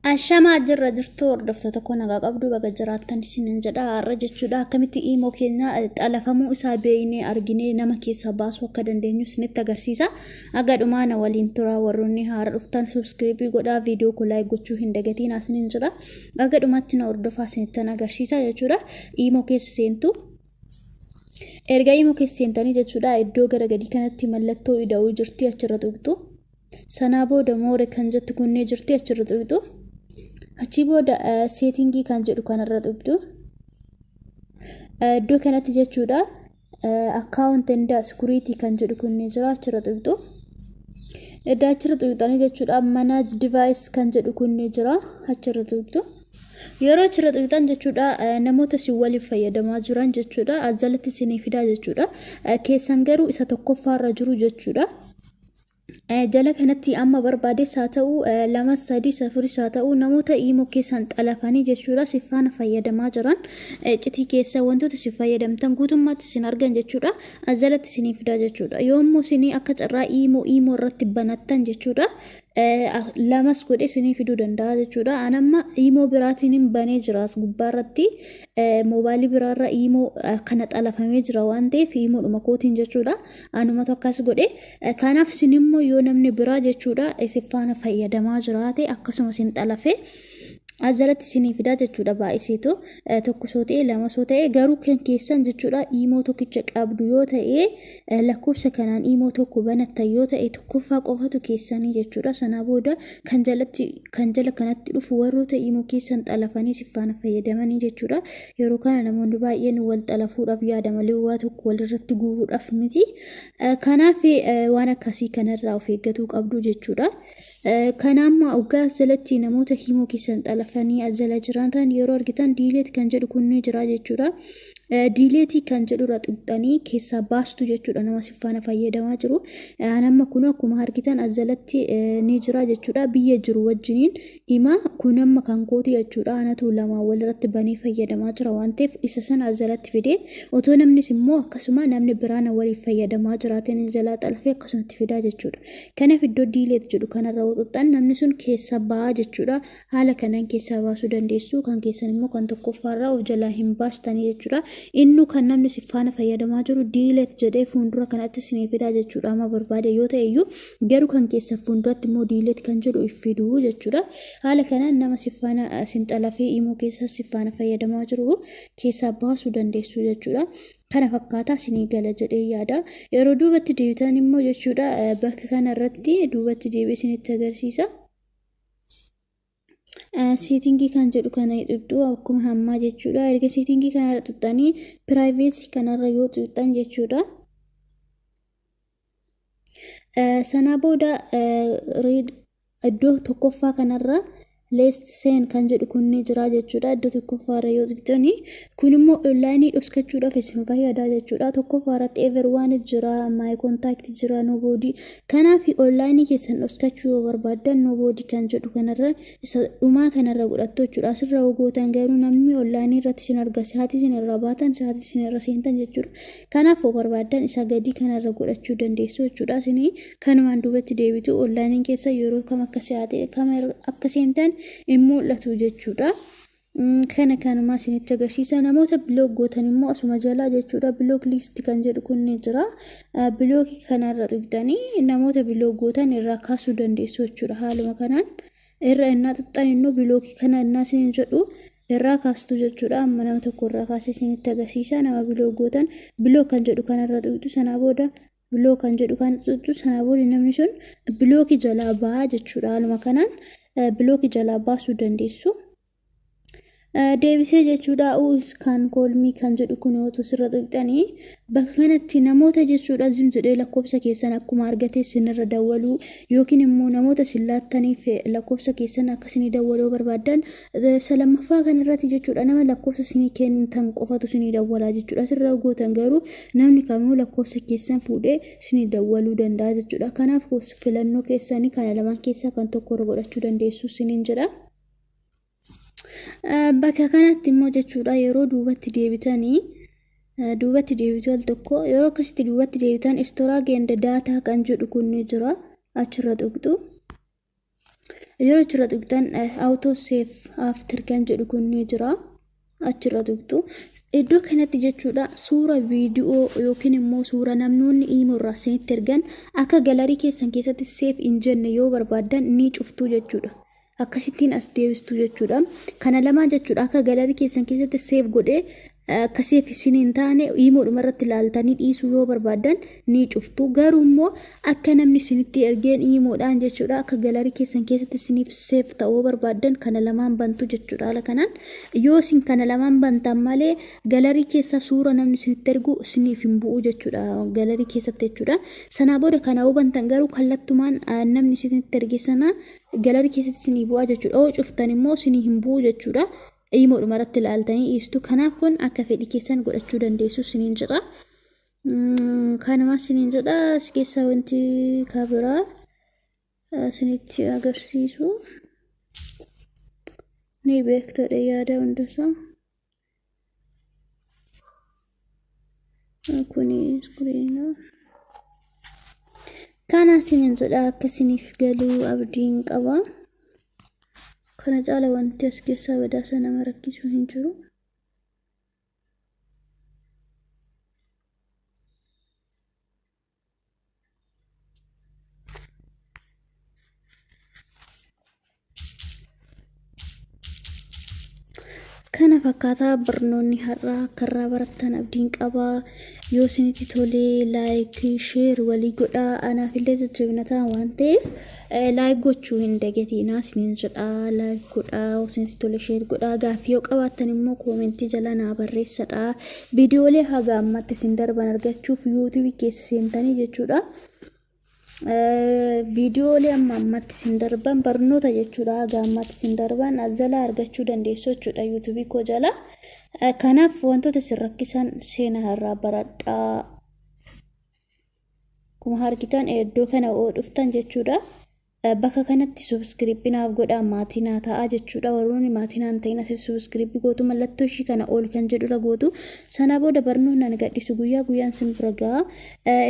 Ashama jirra jirtu hordoftoota koo nagaa qabdu baga jiraattan isinin jedha har'a jechuudha akkamitti imo keenya xalafamuu isaa beeyne arginee nama keessa baasu akka dandeenyu isinitti agarsiisa aga dhumaana waliin tura warroonni haara dhuftan subscribe godhaa viidiyoo koo like gochuu hin dagatiin isinin jedha aga dhumaatti na hordofaa isinitti agarsiisa jechuudha imo keessa seentu erga imo keessa seentanii jechuudha iddoo gara gadii kanatti mallattoo ida'uu jirti achirra tuqxu sana booda moore kan jettu kunnee jirti achirra tuqxu achi booda settingii kan jedhu kanarra tuqxu iddoo kanatti jechuudha account and security kan jedhu kunnee jira achirra tuqxu edda achirra tuqxanii jechuudha manage device kan jedhu kunnee jira achirra tuqxu yeroo achirra tuqxan jechuudha namoota si waliif fayyadamaa jiran jechuudha ajalatti isinii fidaa jechuudha keessan garuu isa tokkoffaarra jiru jechuudha jala kanatti amma barbaades haa ta'u 2-3-4 haa ta'u namoota imo keessan xalafanii jechuudha sifaana fayyadamaa jiran citii keessa wantoota si fayyadamtan guutummaatti isin argan jechuudha ajalatti isinii fidaa jechuudha yoommoo isinii akka carraa imo irratti banattan jechuudha lamas godhe isinii fiduu danda'a jechuudha anamma imo biraatiin banee jiraas gubbaarratti moobaayilii biraarra imo kana xalafamee jira waan ta'eef imo dhuma kootiin jechuudha anumatu akkas godhe kanaaf isinimmoo yoo namni biraa jechuudha sifaana fayyadamaa jiraate akkasuma isin xalafe ajalatti isinii fidaa jechuudha baay'iseetu tokko soo ta'e lama soo ta'e garuu kan keessan jechuudha imo tokkicha qabdu yoo ta'e lakkoofsa kanaan imo tokko banattan yoo ta'e tokkoffaa qofatu keessanii jechuudha sana booda kan jala kanatti dhufu warroota imo keessan xalafanii sifaana fayyadamanii jechuudha yeroo kana namoonni baay'een wal xalafuudhaaf yaada malee waa tokko walirratti guuruudhaaf miti kanaaf waan akkasii kanarraa of eeggatuu qabdu jechuudha kanaamma ugaa ajalatti namoota imo keessan xalafanii ajala jiraatan yeroo argitan delete kan jedhu kunnee jira jechuudha delete kan jedhurra tuqxanii keessa baastu jechuudha nama sifaana fayyadamaa jiru anamma kun akkuma argitan ajalatti ni jira jechuudha biyya jiru wajjiniin ima kun amma kan kooti jechuudha anatu lama walirratti banii fayyadamaa jira waan ta'eef isa san ajalatti fide otoo namnis immoo akkasuma namni biraan waliif fayyadamaa jiraateen ajala xalafee akkasumatti fidaa jechuudha kanaaf iddoo delete jedhu kanarra tuqxan namni sun keessa baa jechuudha haala kanaan keessa baasuu dandeessu kan keessan immoo kan tokkoffaarraa of jalaa hin baastanii jechuudha innu kan namni sifaana fayyadamaa jiru delete jedhee fuuldura kanatti isinii fidaa jechuudha amma barbaade yoo ta'e iyyuu garuu kan keessa fuulduratti immoo delete kan jedhu ifiduu jechuudha haala kanaan nama sifaana isin xalafee imo keessa sifaana fayyadamaa jiru keessa baasuu dandeessu jechuudha kana fakkaata isinii gala jedhee yaada yeroo duubatti deebitan immoo jechuudha bakka kanarratti duubatti deebi'ee isinitti agarsiisa settingii kan jedhu kana tuqxu akkuma hammaa jechuudha erga settingii kana tuqxanii privacy kanarra yoo tuqxan jechuudha sana booda iddoo tokkoffaa kanarra list sen kan jedhu kunni jira jechuudha iddoo tokkoffaarra yoo tuqxanii kun immoo online dhoskachuudhaaf isin fayyada jechuudha tokkoffaarratti everyone jira my contact jira nobody kanaaf online keessan dhoskachuu yoo barbaadan nobody kan jedhu kanarra isa dhumaa kanarra godhattu jechuudha asirra gootan garuu namni online irratti isin arga sa'aatii isin irra baatan sa'aatii isin irra seentan jechuudha kanaaf yoo barbaadan isa gadii kanarra godhachuu dandeessu jechuudha isin kanumaan duubatti deebitu online keessa yeroo kam akka sa'aatii kam akka seentan mul'atu jechuudha kana kanuma isinitti agarsiisa namoota blog gootan immoo asuma jalaa jechuudha blog list kan jedhu kunni jira blog kanarra tuqxanii namoota blog gootan irraa kaasuu dandeessu jechuudha haaluma kanaan irra innaa tuqxan innoo blog kana innaa isin jedhu irraa kaastu jechuudha amma nama tokko irraa kaasee isinitti agarsiisa nama blog gootan blog kan jedhu kanarra tuqxu sana booda blog kan jedhu kan tuqxu sana booda namni sun blog jalaa baa jechuudha haaluma kanaan blog jalaa baasuu dandeessu deebisee jechuudha kan kolmii kan jedhu kun yoo sirra tuqxanii bakka kanatti namoota jechuudha zim jedhee lakkoofsa keessan akkuma argate sinirra dawwaluu yookiin immoo namoota sillaattaniif lakkoofsa keessan akka isinii dawwaluu barbaadan salamaffaa kanarratti jechuudha nama lakkoofsa isinii kennitan qofatu isinii dawwalaa jechuudha sirra gootan garuu namni kamuu lakkoofsa keessan fuudhee isinii dawwaluu danda'a jechuudha kanaaf filannoo keessanii kana lamaan keessaa kan tokko irra godhachuu dandeessu isiniin jedha bakka kanatti immoo jechuudha yeroo duubatti deebitanii duubatti deebitu al tokko yeroo akkasitti duubatti deebitan storage and data kan jedhu kun jira achirra tuqxu yeroo achirra tuqxan auto save after kan jedhu kun ni jira achirra tuqxu iddoo kanatti jechuudha suura viidiyoo yookiin immoo suura namnoonni iimoorraa isinitti ergan akka galarii keessan keessatti save hin jenne yoo barbaadan ni cuftu jechuudha akkasittiin as deebistu jechuudha kana lamaa jechuudha akka galarii keessan keessatti save godhee akkasiif isiniin taane iimoodhuma irratti ilaaltanii dhiisuu yoo barbaadan ni cuftu garuu immoo akka namni isinitti ergeen iimoodhaan jechuudha akka galarii keessan keessatti isiniif save ta'uu barbaadan kana lamaan bantu jechuudha haala kanaan yoo isin kana lamaan bantan malee galarii keessa suura namni isinitti ergu isiniif hin bu'u jechuudha galarii keessatti jechuudha sanaa booda kana hubantan garuu kallattumaan namni isinitti erge sana galarii keessatti isinii bu'aa jechuudha oo cuftan immoo isinii hin bu'u jechuudha iimoodhuma irratti ilaaltanii dhiistu kanaaf kun akka fedhii keessan godhachuu dandeessu isiniin jedha kanuma isiniin jedha as keessaa wanti kaabiraa isinitti agarsiisu ni beektadha yaada hundasaa kuni iskiriina kana isiniin jedha akka isiniif galuu abdiin qaba kana caala wanti as keessaa badhaasa nama rakkisuu hin jiru kana fakkaataa barnoonni har'aa karraa barattan abdiin qaba yoo isinitti tolee laayik sheer walii godhaa anaaf illee jajjabinataa waan ta'eef laayik gochuu hin dagatinaa isiniin jedha laayik godhaa yoo isinitti tole sheer godhaa gaaffii yoo qabaattan immoo koomentii jala naa barreessadha viidiyoolee haga ammatti isin darban argachuuf yuutuubii keessa seentanii jechuudha viidiyoolee amma ammatti isin darban barnoota jechuudha haga ammatti isin darban jala argachuu dandeessu jechuudha yuutuubii koo jala kanaaf wantoota isin rakkisan seenaa irraa baradhaa kuma harkitan iddoo kana oo dhuftan jechuudha bakka kanatti subscribe-naaf godhaa maatii naa ta'a jechuudha warroonni maatii naan ta'in asii subscribe gootu mallattoo ishii kana ol kan jedhura gootu sana booda barnoonni nan gadhiisu guyyaa guyyaan sin bira ga'a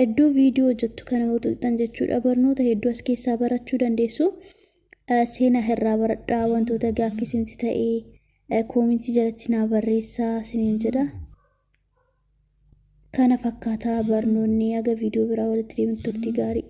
iddoo viidiyoo jettu kana yoo tuqxan jechuudha barnoota hedduu as keessaa barachuu dandeessu seenaa irraa baradhaa wantoota gaaffii isinitti ta'ee koomentii jalatti naa barreessaa isiniin jedha kana fakkaataa barnoonni aga viidiyoo biraa walitti deemutti turtii gaarii